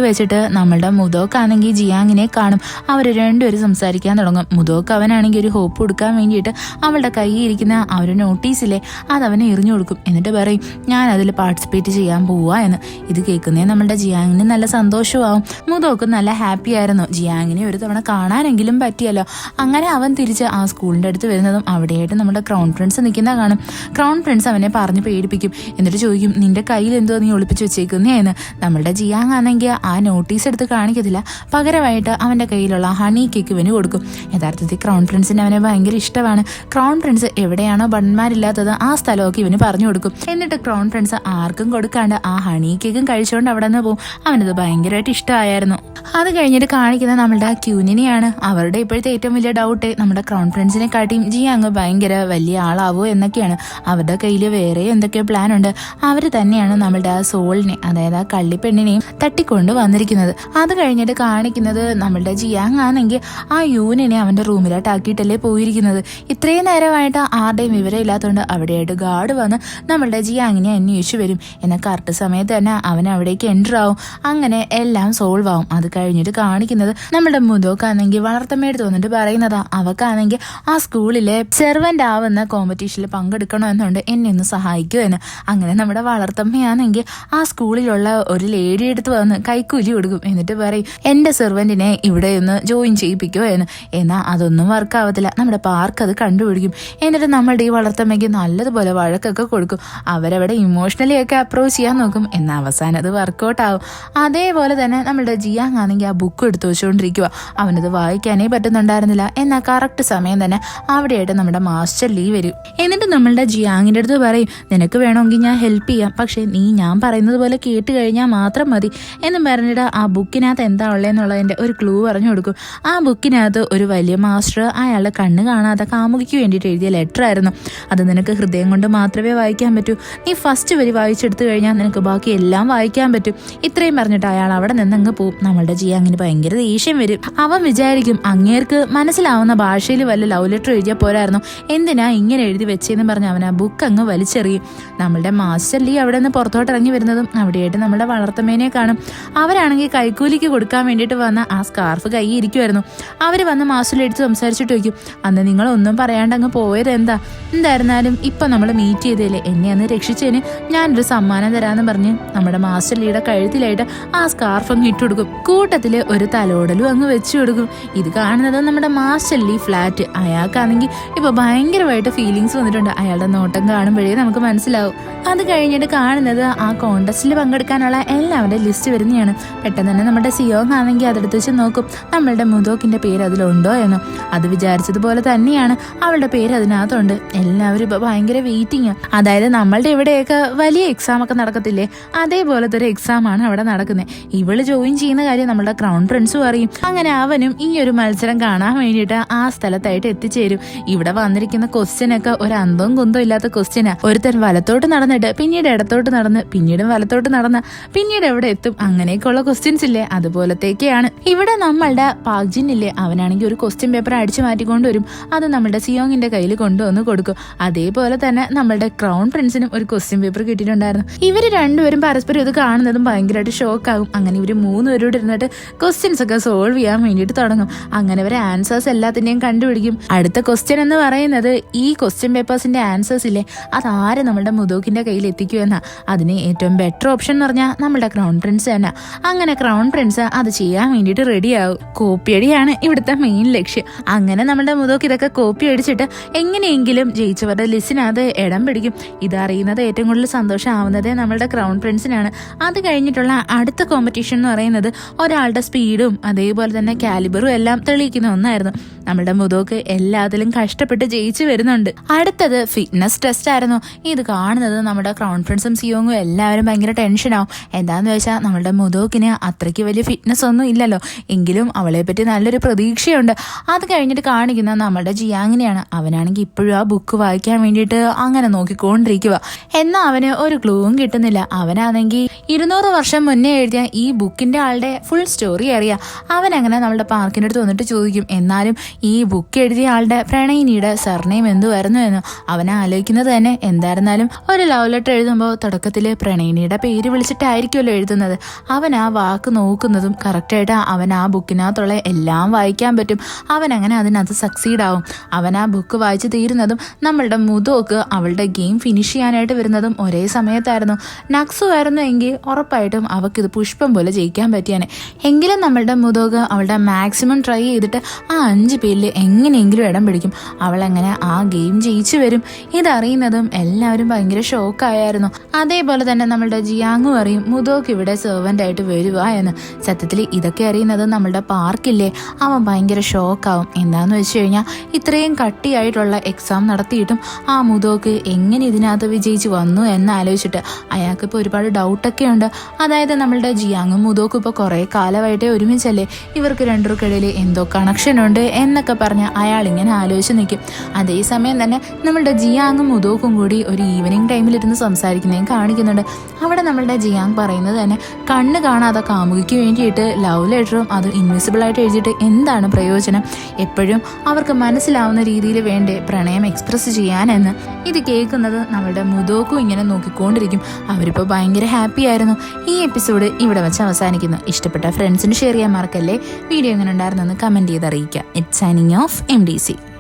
വെച്ചിട്ട് നമ്മളുടെ മുതോക്കാണെങ്കിൽ ജിയാങ്ങിനെ കാണും. അവർ രണ്ടുപേരും സംസാരിക്കാൻ തുടങ്ങും. മുതോക്ക് അവനാണെങ്കിൽ ഒരു ഹോപ്പ് കൊടുക്കാൻ വേണ്ടിയിട്ട് അവളുടെ കയ്യിൽ ഇരിക്കുന്ന ആ ഒരു നോട്ടീസിലെ അതവനെ എറിഞ്ഞു കൊടുക്കും. എന്നിട്ട് പറയും, ഞാൻ അതിൽ പാർട്ടിസിപ്പേറ്റ് ചെയ്യാൻ പോവാ എന്ന്. ഇത് കേൾക്കുന്നേ നമ്മളുടെ ജിയാങ്ങിന് നല്ല സന്തോഷമാവും. മുതോക്ക് നല്ല ഹാപ്പി ആയിരുന്നു. ജിയാങ്ങിനെ ഒരു തവണ കാണാനെങ്കിലും പറ്റിയല്ലോ. അങ്ങനെ അവൻ തിരിച്ച് ആ സ്കൂളിൻ്റെ അടുത്ത് വരുന്നതും അവിടെയായിട്ട് നമ്മുടെ ക്രൗൺ പ്രിൻസ് നിൽക്കുന്ന കാണും. ക്രൗൺ പ്രിൻസ് അവനെ പറഞ്ഞ് പേടിപ്പിക്കും. എന്നിട്ട് ചോദിക്കും, നിന്റെ കയ്യിൽ എന്തോ നീ ഒളിപ്പിച്ച് വെച്ചേക്കുന്നേ എന്ന്. നമ്മളുടെ ജിയാങ് ആണെങ്കിൽ ആ നോട്ടീസ് എടുത്ത് കാണിക്കത്തില്ല. പകരമായിട്ട് അവൻ്റെ കയ്യിലുള്ള ഹണി കേക്ക് ഇവന് കൊടുക്കും. യഥാർത്ഥത്തിൽ ക്രൗൺ പ്രിൻസിന് അവനെ ഭയങ്കര ഇഷ്ടമാണ്. ക്രൗൺ പ്രിൻസ് എവിടെയാണോ ബൺമാരില്ലാത്തത് ആ സ്ഥലമൊക്കെ ഇവന് പറഞ്ഞു കൊടുക്കും. എന്നിട്ട് ക്രൗൺ പ്രിൻസ് ആർക്കും കൊടുക്കാണ്ട് ആ ഹണി കേക്കും കഴിച്ചുകൊണ്ട് അവിടെ നിന്ന് പോകും. അവനത് ഭയങ്കരമായിട്ട് ഇഷ്ടമായിരുന്നു. അത് കഴിഞ്ഞിട്ട് കാണിക്കുന്ന നമ്മളുടെ ആ ക്യൂനിനെയാണ്. അവരുടെ ഇപ്പോഴത്തെ ഏറ്റവും വലിയ ഡൗട്ട് നമ്മുടെ ക്രൗൺ പ്രിൻസിനെ കാട്ടിയും ജിയാങ് ഭയങ്കര വലിയ ആളാവോ എന്നൊക്കെയാണ്. അവരുടെ കയ്യിൽ വേറെ എന്തൊക്കെയോ പ്ലാൻ ഉണ്ട്. അവർ തന്നെയാണ് നമ്മളുടെ ആ സോളിനെ, അതായത് ആ കള്ളിപ്പെണ്ണിനെയും തട്ടിക്കൊണ്ട് വന്നിരിക്കുന്നത്. അത് കഴിഞ്ഞിട്ട് കാണിക്കുന്നത് നമ്മളുടെ ജിയാങ് ആണെങ്കിൽ ആ യൂനിനെ അവന്റെ റൂമിലോട്ടാക്കിയിട്ടല്ലേ പോയിരിക്കുന്നത്. ഇത്രയും നേരമായിട്ട് ആരുടെയും വിവരം ഇല്ലാത്തതുകൊണ്ട് അവിടെയായിട്ട് ഗാർഡ് വന്ന് നമ്മളുടെ ജിയാങ്ങിനെ അന്വേഷിച്ചു വരും. എന്നാൽ കറക്റ്റ് സമയത്ത് തന്നെ അവൻ അവിടേക്ക് എൻ്റർ ആവും. അങ്ങനെ എല്ലാം സോൾവ് ആവും. അത് കഴിഞ്ഞിട്ട് കാണിക്കുന്നത് നമ്മുടെ മുതോക്കാണെങ്കിൽ വളർത്തമ്മയോട് തോന്നിട്ട് പറയുന്നതാ അവക്കാണെങ്കിൽ ആ സ്കൂളിലെ സെർവന്റ് ആവുന്ന കോമ്പറ്റീഷനിൽ പങ്കെടുക്കണമെന്നുണ്ട്, എന്നെ ഒന്ന് സഹായിക്കൂ എന്ന്. അങ്ങനെ നമ്മുടെ വളർത്തമ്മയാണെങ്കിൽ ആ സ്കൂളിലുള്ള ഒരു ലേഡി എടുത്ത് വന്ന് കൈക്കൂലി കൊടുക്കും. എന്നിട്ട് പറയും എന്റെ സെർവന്റിനെ ഇവിടെ ഒന്ന് ജോയിൻ ചെയ്യിപ്പിക്കോ എന്ന്. എന്നാൽ അതൊന്നും വർക്ക് ആവത്തില്ല. നമ്മുടെ പാർക്ക് അത് കണ്ടുപിടിക്കും. എന്നിട്ട് നമ്മളുടെ ഈ വളർത്തമ്മയ്ക്ക് നല്ലതുപോലെ വഴക്കൊക്കെ കൊടുക്കും. അവരവിടെ ഇമോഷണലി ഒക്കെ അപ്രോച്ച് ചെയ്യാൻ നോക്കും. എന്നാൽ അവസാനം അത് വർക്കൗട്ട് ആവും. അതേപോലെ തന്നെ നമ്മളുടെ ജിയാങ് ആണെങ്കിൽ ആ ബുക്ക് എടുത്തു വെച്ചുകൊണ്ടിരിക്കുക. അവനത് വായിക്കാനേ പറ്റുന്നുണ്ടായിരുന്നില്ല. എന്നാൽ കറക്റ്റ് സമയം തന്നെ അവിടെയായിട്ട് നമ്മുടെ മാസ്റ്റർ ലീ വരും. എന്നിട്ട് നമ്മളുടെ ജിയാങ്ങിൻ്റെ അടുത്ത് പറയും നിനക്ക് വേണമെങ്കിൽ ഞാൻ ഹെൽപ്പ് ചെയ്യാം, പക്ഷേ നീ ഞാൻ പറയുന്നത് പോലെ കേട്ട് കഴിഞ്ഞാൽ മാത്രം മതി എന്ന് പറഞ്ഞിട്ട് ആ ബുക്കിനകത്ത് എന്താ ഉള്ളതെന്നുള്ളതിൻ്റെ ഒരു ക്ലൂ പറഞ്ഞു കൊടുക്കും. ആ ബുക്കിനകത്ത് ഒരു വലിയ മാസ്റ്റർ അയാളുടെ കണ്ണ് കാണാതെ കാമുകിക്ക് വേണ്ടിയിട്ട് എഴുതിയ ലെറ്റർ ആയിരുന്നു. അത് നിനക്ക് ഹൃദയം കൊണ്ട് മാത്രമേ വായിക്കാൻ പറ്റൂ. നീ ഫസ്റ്റ് വരി വായിച്ചെടുത്തു കഴിഞ്ഞാൽ നിനക്ക് ബാക്കി എല്ലാം വായിക്കാൻ പറ്റും. ഇത്രയും പറഞ്ഞിട്ട് അയാൾ അവിടെ നിന്നങ്ങ് പോവും. നമ്മളുടെ ജിയാങ്ങിന് ഭയങ്കര ദേഷ്യം വരും. അവൻ വിചാരിക്കും അങ്ങേർക്ക് മനസ്സിലാവുന്ന ഭാഷയിൽ വല്ല ലവ് ലെറ്റർ എഴുതിയാൽ പോരായിരുന്നു, എന്തിനാ ഇങ്ങനെ എഴുതി വെച്ചെന്ന് പറഞ്ഞ് അവൻ ആ ബുക്ക് അങ്ങ് വലിച്ചെറിയും. നമ്മളുടെ മാസ്റ്റർ ലീ അവിടെ നിന്ന് പുറത്തോട്ട് ഇറങ്ങി വരുന്നതും അവിടെയായിട്ട് നമ്മുടെ വളർത്തമ്മേനെ കാണും. അവരാണെങ്കിൽ കൈക്കൂലിക്ക് കൊടുക്കാൻ വേണ്ടിയിട്ട് വന്ന ആ സ്കാർഫ് കൈ ഇരിക്കുമായിരുന്നു. അവർ വന്ന് മാസ്റ്ററിൽ എടുത്ത് സംസാരിച്ചിട്ട് വയ്ക്കും അന്ന് നിങ്ങളൊന്നും പറയാണ്ട് അങ്ങ് പോയത് എന്തായിരുന്നാലും ഇപ്പം നമ്മൾ മീറ്റ് ചെയ്തേലേ, എന്നെ അന്ന് രക്ഷിച്ചതിന് ഞാനൊരു സമ്മാനം തരാമെന്ന് പറഞ്ഞ് നമ്മുടെ മാസ്റ്റർ ലീയുടെ കഴുത്തിലായിട്ട് ആ സ്കാർഫ് അങ്ങ് ഇട്ടുകൊടുക്കും. കൂട്ടത്തില് ഒരു തലോടലും അങ്ങ് വെച്ചു കൊടുക്കും. ഇത് കാണുന്നത് നമ്മുടെ മാസ്റ്റർ ലീ ഫ്ലാറ്റ്. അയാൾക്കാണെങ്കിൽ ഇപ്പൊ ഭയങ്കരമായിട്ട് ഫീലിങ്സ് വന്നിട്ടുണ്ട്. അയാളുടെ നോട്ടം കാണുമ്പോഴേ നമുക്ക് മനസ്സിലാവും. അത് കഴിഞ്ഞിട്ട് കാണുന്നത് ആ കോൺടെസ്റ്റിൽ പങ്കെടുക്കാനുള്ള എല്ലാവരുടെ ലിസ്റ്റ് വരുന്നതാണ്. പെട്ടെന്ന് തന്നെ നമ്മുടെ സിയോങ് ആണെങ്കിൽ അതെടുത്ത് വെച്ച് നോക്കും നമ്മളുടെ മുതോക്കിന്റെ പേര് അതിലുണ്ടോ എന്ന്. അത് വിചാരിച്ചതുപോലെ തന്നെയാണ് അവളുടെ പേര് അതിനകത്തുണ്ട്. എല്ലാവരും ഇപ്പൊ ഭയങ്കര വെയിറ്റിംഗ്. അതായത് നമ്മളുടെ ഇവിടെയൊക്കെ വലിയ എക്സാം ഒക്കെ നടക്കത്തില്ലേ, അതേപോലത്തെ ഒരു എക്സാം ആണ് അവിടെ നടക്കുന്നത്. ഇവള് ജോയിൻ ചെയ്യുന്ന കാര്യം നമ്മുടെ ക്രൗൺ പ്രിൻസും അറിയും. അങ്ങനെ അവനും ഈ ഒരു മത്സരം കാണാൻ വേണ്ടിയിട്ട് ആ സ്ഥലത്തായിട്ട് എത്തിച്ചേരും. ഇവിടെ വന്നിരിക്കുന്ന ക്വസ്റ്റ്യൻ ഒക്കെ ഒരു അന്തവും കുന്തവും ഇല്ലാത്ത ക്വസ്റ്റ്യനാ. ഒരുത്തൻ വലത്തോട്ട് നടന്നിട്ട് പിന്നീട് ഇടത്തോട്ട് നടന്ന് പിന്നീടും വലത്തോട്ട് നടന്ന് പിന്നീട് എവിടെ എത്തും അങ്ങനെയൊക്കെയുള്ള ക്വസ്റ്റ്യൻസ് ഇല്ലേ, അതുപോലത്തേക്കാണ്. ഇവിടെ നമ്മളുടെ പാക്ജിൻ ഇല്ലേ, അവനാണെങ്കിൽ ഒരു ക്വസ്റ്റ്യൻ പേപ്പർ അടിച്ചു മാറ്റിക്കൊണ്ട് വരും. അത് നമ്മളുടെ സിയോങ്ങിന്റെ കയ്യിൽ കൊണ്ടുവന്ന് കൊടുക്കും. അതേപോലെ തന്നെ നമ്മളുടെ ക്രൗൺ പ്രിൻസിനും ഒരു ക്വസ്റ്റ്യൻ പേപ്പർ കിട്ടിയിട്ടുണ്ടായിരുന്നു. ഇവര് രണ്ടുപേരും പരസ്പരം ഇത് കാണുന്നതും ഭയങ്കരമായിട്ട് ഷോക്കാകും. അങ്ങനെ ഇവര് മൂന്നുപേരോട് ഇരുന്നിട്ട് ക്വസ്റ്റ്യൻസ് ഒക്കെ സോൾവ് ചെയ്യാൻ വേണ്ടിയിട്ട് തുടങ്ങും. അങ്ങനെ അവരെ ആൻസേഴ്സ് എല്ലാത്തിന്റെയും കണ്ടുപിടിക്കും. അടുത്ത ക്വസ്റ്റ്യൻ എന്ന് പറയുന്നത് ഈ ക്വസ്റ്റ്യൻ പേപ്പേഴ്സിന്റെ ആൻസേഴ്സ് ഇല്ലേ, അതാര് നമ്മുടെ മുതോക്കിന്റെ കയ്യിൽ എത്തിക്കുമെന്നാ. അതിന് ഏറ്റവും ബെറ്റർ ഓപ്ഷൻ എന്ന് പറഞ്ഞാൽ നമ്മുടെ ക്രൗൺ പ്രിൻസ് തന്നെ. അങ്ങനെ ക്രൗൺ പ്രിൻസ് അത് ചെയ്യാൻ വേണ്ടിയിട്ട് റെഡിയാവും. കോപ്പിയടിയാണ് ഇവിടുത്തെ മെയിൻ ലക്ഷ്യം. അങ്ങനെ നമ്മുടെ മുതോക്ക് ഇതൊക്കെ കോപ്പി അടിച്ചിട്ട് എങ്ങനെയെങ്കിലും ജയിച്ചവരുടെ ലിസ്റ്റിനകത്ത് ഇടം പിടിക്കും. ഇതറിയുന്നത് ഏറ്റവും കൂടുതൽ സന്തോഷമാവുന്നത് നമ്മളുടെ ക്രൗൺ പ്രിൻസിനാണ്. അത് കഴിഞ്ഞിട്ടുള്ള അടുത്ത കോമ്പറ്റീഷൻ എന്ന് പറയുന്നത് ഒരാളുടെ സ്പീഡും അതേപോലെ തന്നെ കാലിബറും എല്ലാം തെളിയിക്കുന്ന ഒന്നായിരുന്നു. നമ്മുടെ മുതോക്ക് എല്ലാത്തിലും കഷ്ടപ്പെട്ട് ജയിച്ചു വരുന്നുണ്ട്. അടുത്തത് ഫിറ്റ്നസ് ടെസ്റ്റ് ആയിരുന്നു. ഇത് കാണുന്നത് നമ്മുടെ ക്രൗൺ പ്രിൻസും സിയോങ്ങും എല്ലാവരും ഭയങ്കര ടെൻഷനാവും. എന്താന്ന് വെച്ചാൽ നമ്മുടെ മുതോക്കിന് അത്രയ്ക്ക് വലിയ ഫിറ്റ്നസ് ഒന്നും ഇല്ലല്ലോ, എങ്കിലും അവളെ പറ്റി നല്ലൊരു പ്രതീക്ഷയുണ്ട്. അത് കഴിഞ്ഞിട്ട് കാണിക്കുന്ന നമ്മുടെ ജിയാങ്ങിനെയാണ്. അവനാണെങ്കിൽ ഇപ്പോഴും ആ ബുക്ക് വായിക്കാൻ വേണ്ടിയിട്ട് അങ്ങനെ നോക്കിക്കൊണ്ടിരിക്കുക. എന്നാൽ അവന് ഒരു ക്ലൂവും കിട്ടുന്നില്ല. അവനാണെങ്കിൽ 200 വർഷം മുന്നേ എഴുതിയ ഈ ബുക്കിന്റെ ആളുടെ ഫുൾ സ്റ്റോറി അറിയാം. അവനങ്ങനെ നമ്മളുടെ പാർക്കിൻ്റെ അടുത്ത് വന്നിട്ട് ചോദിക്കും എന്നാലും ഈ ബുക്ക് എഴുതിയ ആളുടെ പ്രണയിനിയുടെ സർനെയിം എന്തുവായിരുന്നു എന്ന്. അവൻ ആലോചിക്കുന്നത് തന്നെ എന്തായിരുന്നാലും ഒരു ലവ് ലെറ്റർ എഴുതുമ്പോൾ തുടക്കത്തിൽ പ്രണയിനിയുടെ പേര് വിളിച്ചിട്ടായിരിക്കുമല്ലോ എഴുതുന്നത്. അവൻ ആ വാക്ക് നോക്കുന്നതും കറക്റ്റായിട്ട് അവൻ ആ ബുക്കിനകത്തുള്ള എല്ലാം വായിക്കാൻ പറ്റും. അവൻ അങ്ങനെ അതിനകത്ത് സക്സീഡ് ആവും. അവൻ ആ ബുക്ക് വായിച്ച് തീരുന്നതും നമ്മളുടെ മുതോക്ക് അവളുടെ ഗെയിം ഫിനിഷ് ചെയ്യാനായിട്ട് വരുന്നതും ഒരേ സമയത്തായിരുന്നു. നക്സു ആയിരുന്നു എങ്കിൽ ഉറപ്പായിട്ടും അവൾക്കിത് പുഷ്പം പോലെ ജയിക്കാൻ പറ്റിയാണ്. എങ്കിലും നമ്മളുടെ മുതോക്ക് അവളുടെ മാക്സിമം ട്രൈ ചെയ്തിട്ട് ആ 5 പേരിൽ എങ്ങനെയെങ്കിലും ഇടം പിടിക്കും. അവളെങ്ങനെ ആ ഗെയിം ജയിച്ചു വരും. ഇതറിയുന്നതും എല്ലാവരും ഭയങ്കര ഷോക്കായിരുന്നു. അതേപോലെ തന്നെ നമ്മളുടെ ജിയാങ്ങും അറിയും മുതോക്ക് ഇവിടെ സെർവൻ്റ് ആയിട്ട് വരുക എന്ന്. സത്യത്തിൽ ഇതൊക്കെ അറിയുന്നത് നമ്മളുടെ പാർക്കില്ലേ, അവൻ ഭയങ്കര ഷോക്കാവും. എന്താന്ന് വെച്ച് കഴിഞ്ഞാൽ ഇത്രയും കട്ടിയായിട്ടുള്ള എക്സാം നടത്തിയിട്ടും ആ മുതോക്ക് എങ്ങനെ ഇതിനകത്ത് വിജയിച്ച് വന്നു എന്നാലോചിച്ചിട്ട് അയാൾക്കിപ്പോൾ ഒരുപാട് ഡൗട്ട് ഡൗട്ടൊക്കെ ഉണ്ട്. അതായത് നമ്മളുടെ ജിയാങ്ങും മുതോക്കും ഇപ്പോൾ കുറേ കാലമായിട്ടേ ഒരുമിച്ചല്ലേ, ഇവർക്ക് രണ്ടുപേർക്കിടയിൽ എന്തോ കണക്ഷൻ ഉണ്ട് എന്നൊക്കെ പറഞ്ഞ് അയാൾ ഇങ്ങനെ ആലോചിച്ച് നിൽക്കും. അതേസമയം തന്നെ നമ്മളുടെ ജിയാങ്ങും മുതോക്കും കൂടി ഒരു ഈവനിങ് ടൈമിലിരുന്ന് സംസാരിക്കുന്നതും കാണിക്കുന്നുണ്ട്. അവിടെ നമ്മളുടെ ജിയാങ് പറയുന്നത് തന്നെ കണ്ണ് കാണാതെ കാമുകിക്ക് വേണ്ടിയിട്ട് ലവ് ലെറ്ററും അത് ഇൻവിസിബിളായിട്ട് എഴുതിയിട്ട് എന്താണ് പ്രയോജനം, എപ്പോഴും അവർക്ക് മനസ്സിലാവുന്ന രീതിയിൽ വേണ്ടേ പ്രണയം എക്സ്പ്രസ് ചെയ്യാനെന്ന്. ഇത് കേൾക്കുന്നത് നമ്മളുടെ മുതോക്കും ഇങ്ങനെ നോക്കിക്കൊണ്ടിരിക്കും. അവരിപ്പോൾ ഭയങ്കര ഹാപ്പി ആയിരുന്നു. ഈ എപ്പിസോഡ് ഇവിടെ വെച്ച് അവസാനിക്കുന്നു. ഇഷ്ടപ്പെട്ട ഫ്രണ്ട്സിന് ഷെയർ ചെയ്യാൻ മറക്കല്ലേ. വീഡിയോ എങ്ങനെ ഉണ്ടായിരുന്നെന്ന് കമൻറ്റ് ചെയ്ത് അറിയിക്കുക. It's signing off MDC.